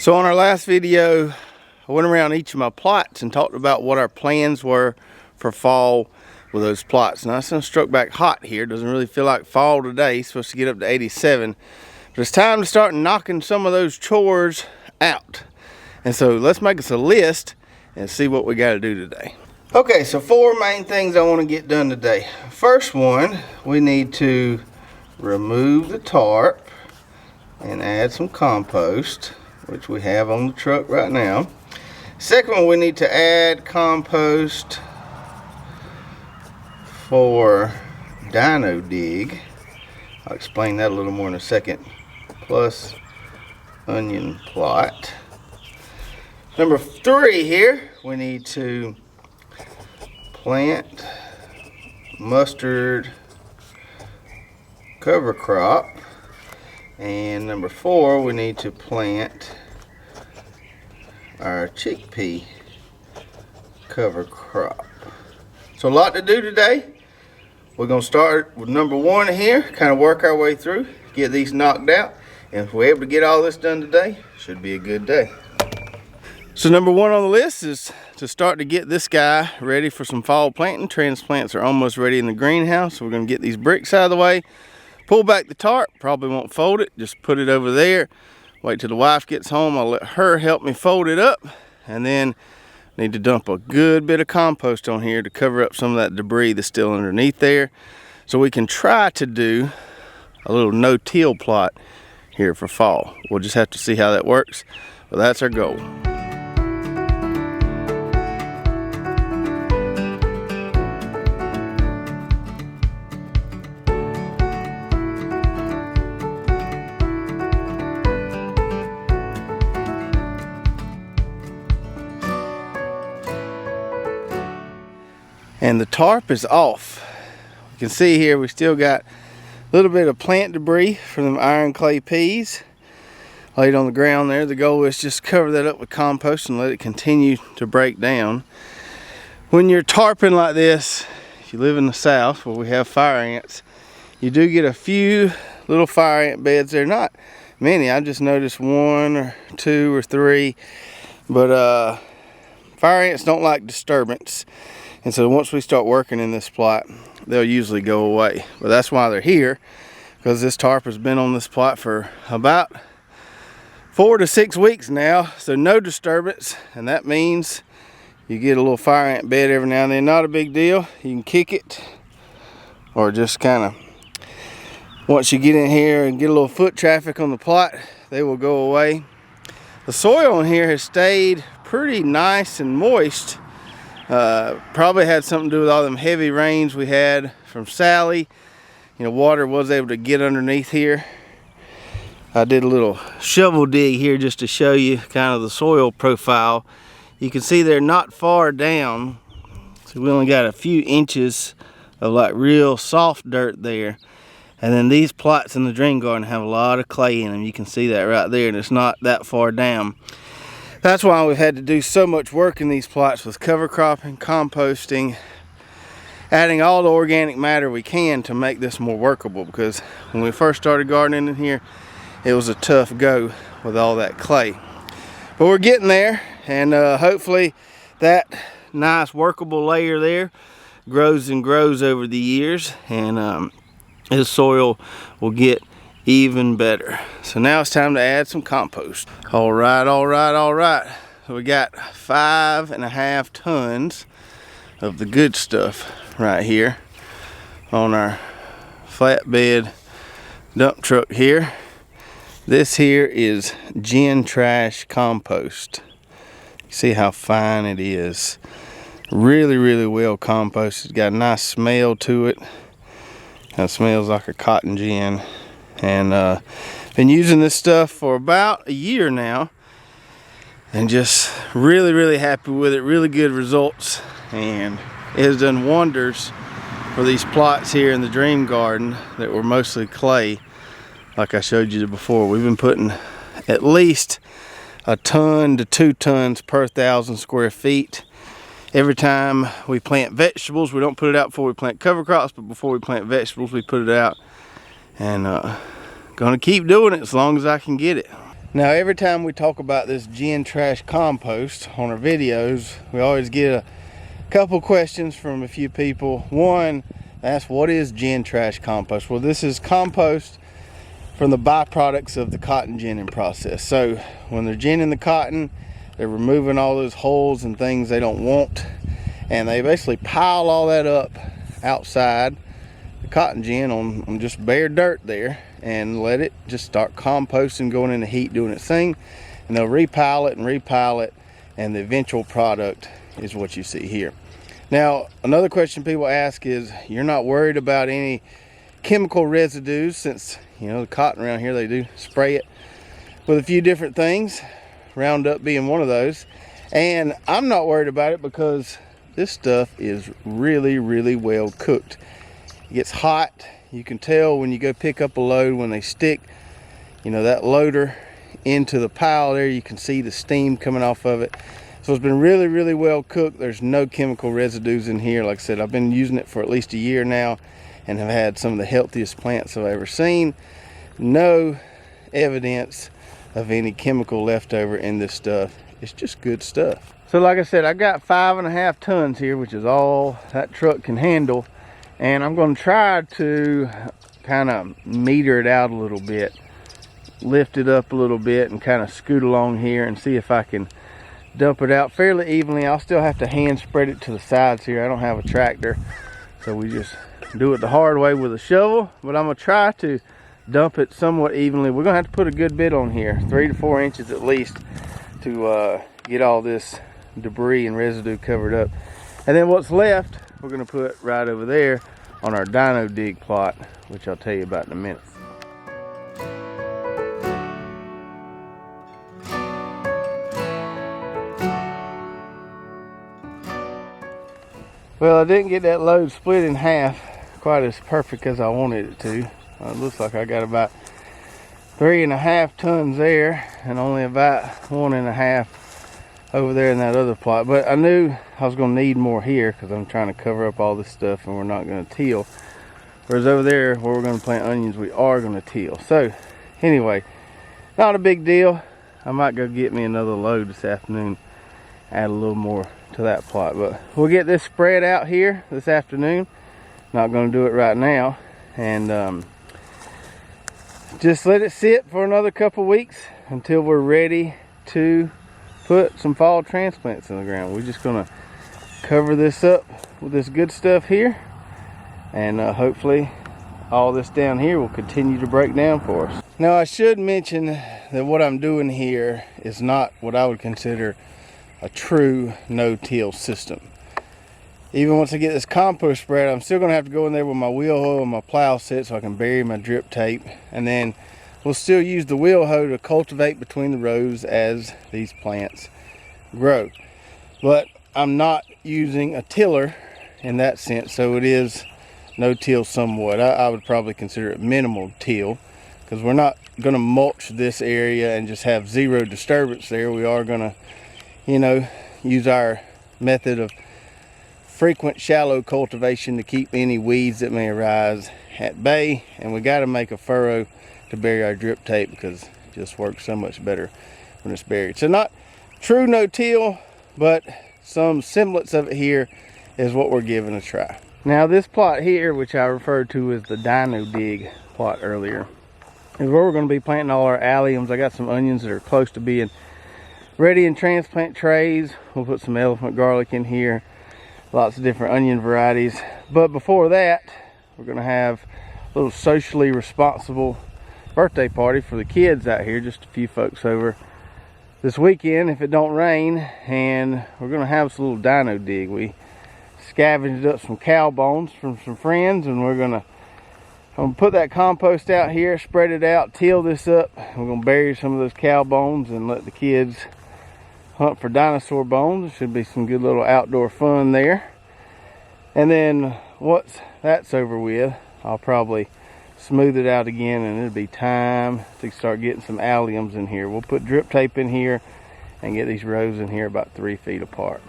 So on our last video, I went around each of my plots and talked about what our plans were for fall with those plots. Now it's struck back hot here. Doesn't really feel like fall today. It's supposed to get up to 87. But it's time to start knocking some of those chores out. And so let's make us a list and see what we got to do today. Okay, so 4 main things I want to get done today. First one, we need to remove the tarp and add some compost, which we have on the truck right now. Second one, we need to add compost for dino dig. I'll explain that a little more in a second. Plus onion plot. Number 3 here, we need to plant mustard cover crop. And number 4, we need to plant our chickpea cover crop. So a lot to do today. We're going to start with number 1 here, kind of work our way through, get these knocked out. And if we're able to get all this done today, should be a good day. So number 1 on the list is to start to get this guy ready for some fall planting. Transplants are almost ready in the greenhouse. So we're going to get these bricks out of the way. Pull back the tarp, probably won't fold it, just put it over there. Wait till the wife gets home, I'll let her help me fold it up. And then need to dump a good bit of compost on here to cover up some of that debris that's still underneath there. So we can try to do a little no-till plot here for fall. We'll just have to see how that works, but that's our goal. And the tarp is off. You can see here we still got a little bit of plant debris from them iron clay peas laid on the ground there. The goal is just cover that up with compost and let it continue to break down. When you're tarping like this, if you live in the south where we have fire ants, you do get a few little fire ant beds. They're not many. I just noticed 1 or 2 or 3, but fire ants don't like disturbance. And so once we start working in this plot, they'll usually go away. But that's why they're here, because this tarp has been on this plot for about 4 to 6 weeks now. So no disturbance, and that means you get a little fire ant bed every now and then. Not a big deal. You can kick it, or just kind of, once you get in here and get a little foot traffic on the plot, they will go away. The soil in here has stayed pretty nice and moist. Probably had something to do with all them heavy rains we had from Sally. You know, water was able to get underneath here. I did a little shovel dig here just to show you kind of the soil profile. You can see they're not far down, so we only got a few inches of like real soft dirt there. And then these plots in the dream garden have a lot of clay in them. You can see that right there, and it's not that far down. That's why we've had to do so much work in these plots with cover cropping, composting, adding all the organic matter we can to make this more workable, because when we first started gardening in here, it was a tough go with all that clay. But we're getting there, and hopefully that nice workable layer there grows and grows over the years, and this soil will get even better. So now it's time to add some compost. All right. So we got 5.5 tons of the good stuff right here on our flatbed dump truck here. This here is gin trash compost. You see how fine it is. Really well composted. It's got a nice smell to it. It smells like a cotton gin. And been using this stuff for about a year now, and just really happy with it. Really good results, and it has done wonders for these plots here in the dream garden that were mostly clay, like I showed you before. We've been putting at least 1 ton to 2 tons per 1,000 square feet. Every time we plant vegetables, we don't put it out before we plant cover crops, but before we plant vegetables, we put it out. And gonna keep doing it as long as I can get it. Now every time we talk about this gin trash compost on our videos, we always get a couple questions from a few people. One, asks, what is gin trash compost? Well, this is compost from the byproducts of the cotton ginning process. So when they're ginning the cotton, they're removing all those hulls and things they don't want, and they basically pile all that up outside the cotton gin on just bare dirt there, and let it just start composting, going in the heat, doing its thing, and they'll repile it, and the eventual product is what you see here. Now, another question people ask is, you're not worried about any chemical residues, since you know the cotton around here, they do spray it with a few different things, Roundup being one of those. And I'm not worried about it because this stuff is really, really well cooked. It gets hot. You can tell when you go pick up a load, when they stick, you know, that loader into the pile there, you can see the steam coming off of it. So it's been really, really well cooked. There's no chemical residues in here. Like I said, I've been using it for at least a year now and have had some of the healthiest plants I've ever seen. No evidence of any chemical left over in this stuff. It's just good stuff. So like I said, I got 5.5 tons here, which is all that truck can handle. And I'm going to try to kind of meter it out a little bit, lift it up a little bit, and kind of scoot along here and see if I can dump it out fairly evenly. I'll still have to hand spread it to the sides here. I don't have a tractor, so we just do it the hard way with a shovel. But I'm going to try to dump it somewhat evenly. We're going to have to put a good bit on here, 3 to 4 inches at least, to get all this debris and residue covered up. And then what's left, we're going to put right over there on our dino dig plot, which I'll tell you about in a minute. Well, I didn't get that load split in half quite as perfect as I wanted it to. It looks like I got about 3.5 tons there, and only about 1.5 over there in that other plot. But I knew I was going to need more here because I'm trying to cover up all this stuff and we're not going to till. Whereas over there where we're going to plant onions, we are going to till. So anyway, not a big deal. I might go get me another load this afternoon, add a little more to that plot. But we'll get this spread out here this afternoon. Not going to do it right now. And just let it sit for another couple weeks until we're ready to put some fall transplants in the ground. We're just going to cover this up with this good stuff here, and hopefully all this down here will continue to break down for us. Now, I should mention that what I'm doing here is not what I would consider a true no-till system. Even once I get this compost spread, I'm still going to have to go in there with my wheel hoe and my plow set so I can bury my drip tape, and then we'll still use the wheel hoe to cultivate between the rows as these plants grow. But I'm not using a tiller in that sense, so it is no-till somewhat. I would probably consider it minimal till, because we're not going to mulch this area and just have zero disturbance there. We are going to, you know, use our method of frequent shallow cultivation to keep any weeds that may arise at bay, and we got to make a furrow to bury our drip tape because it just works so much better when it's buried. So not true no-till, but some semblance of it here is what we're giving a try. Now this plot here, which I referred to as the dino dig plot earlier, is where we're going to be planting all our alliums. I got some onions that are close to being ready in transplant trays. We'll put some elephant garlic in here, lots of different onion varieties. But before that, we're going to have a little socially responsible birthday party for the kids out here, just a few folks over this weekend if it don't rain, and we're going to have this little dino dig. We scavenged up some cow bones from some friends, and I'm going to put that compost out here, spread it out, till this up. We're going to bury some of those cow bones and let the kids hunt for dinosaur bones. There should be some good little outdoor fun there. And then once that's over with, I'll probably smooth it out again, and it'll be time to start getting some alliums in here. We'll put drip tape in here and get these rows in here about 3 feet apart.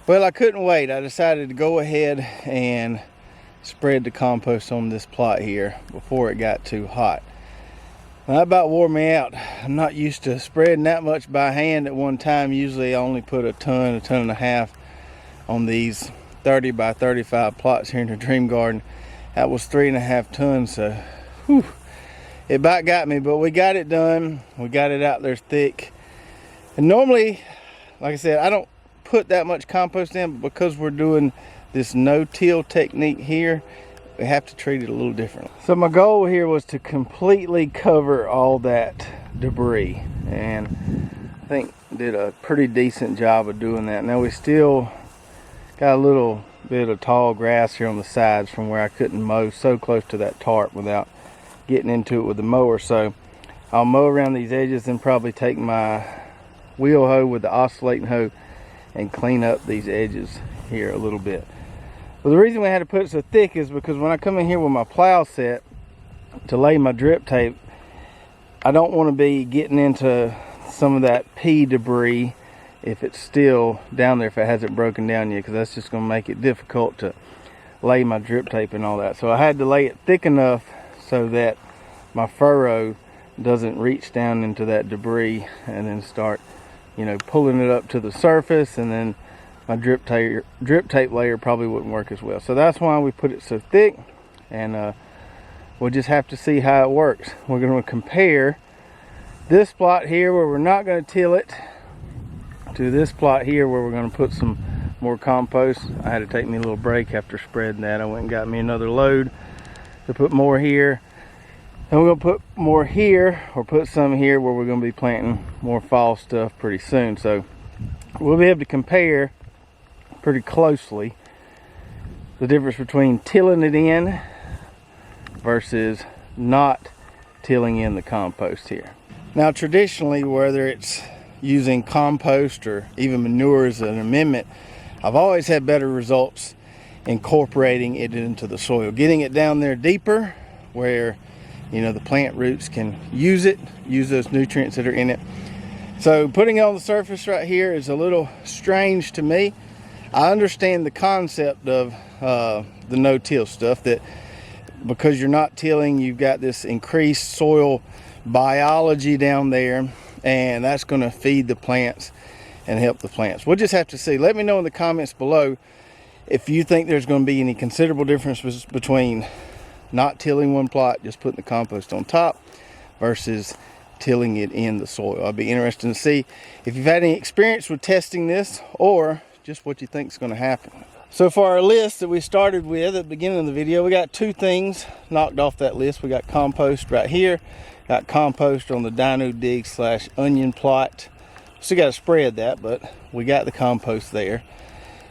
Well, I couldn't wait. I decided to go ahead and spread the compost on this plot here before it got too hot. That about wore me out. I'm not used to spreading that much by hand at one time. Usually I only put a ton and a half on these 30 by 35 plots here in the Dream Garden. That was 3.5 tons, so whew, it about got me, but we got it done. We got it out there thick. And normally, like I said, I don't put that much compost in, but because we're doing this no-till technique here, we have to treat it a little differently. So my goal here was to completely cover all that debris, and I think did a pretty decent job of doing that. Now we still got a little bit of tall grass here on the sides from where I couldn't mow so close to that tarp without getting into it with the mower. So I'll mow around these edges and probably take my wheel hoe with the oscillating hoe and clean up these edges here a little bit. But the reason we had to put it so thick is because when I come in here with my plow set to lay my drip tape, I don't want to be getting into some of that pea debris if it's still down there, if it hasn't broken down yet, because that's just going to make it difficult to lay my drip tape and all that. So I had to lay it thick enough so that my furrow doesn't reach down into that debris and then start, you know, pulling it up to the surface, and then my drip tape layer probably wouldn't work as well. So that's why we put it so thick, and we'll just have to see how it works. We're going to compare this plot here where we're not going to till it to this plot here where we're going to put some more compost. I had to take me a little break after spreading that. I went and got me another load to put more here. And we're going to put more here, or put some here where we're going to be planting more fall stuff pretty soon. So we'll be able to compare pretty closely the difference between tilling it in versus not tilling in the compost here. Now traditionally, whether it's using compost or even manure as an amendment, I've always had better results incorporating it into the soil, getting it down there deeper where, you know, the plant roots can use those nutrients that are in it. So putting it on the surface right here is a little strange to me. I understand the concept of the no-till stuff, that because you're not tilling, you've got this increased soil biology down there, and that's going to feed the plants and help the plants. We'll just have to see. Let me know in the comments below if you think there's going to be any considerable differences between not tilling one plot, just putting the compost on top, versus tilling it in the soil. I'd be interested to see if you've had any experience with testing this, or just what you think is going to happen. So for our list that we started with at the beginning of the video, we got 2 things knocked off that list. We got compost right here, got compost on the Dino Dig / onion plot. Still got to spread that, but we got the compost there.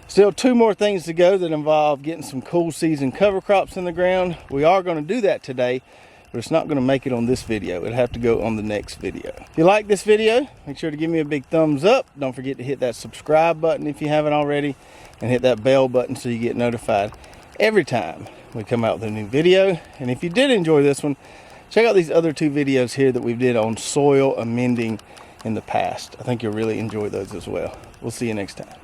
Still 2 more things to go that involve getting some cool season cover crops in the ground. We are going to do that today, but it's not going to make it on this video. It'll have to go on the next video. If you like this video, make sure to give me a big thumbs up. Don't forget to hit that subscribe button if you haven't already, and hit that bell button so you get notified every time we come out with a new video. And if you did enjoy this one, check out these other 2 videos here that we did on soil amending in the past. I think you'll really enjoy those as well. We'll see you next time.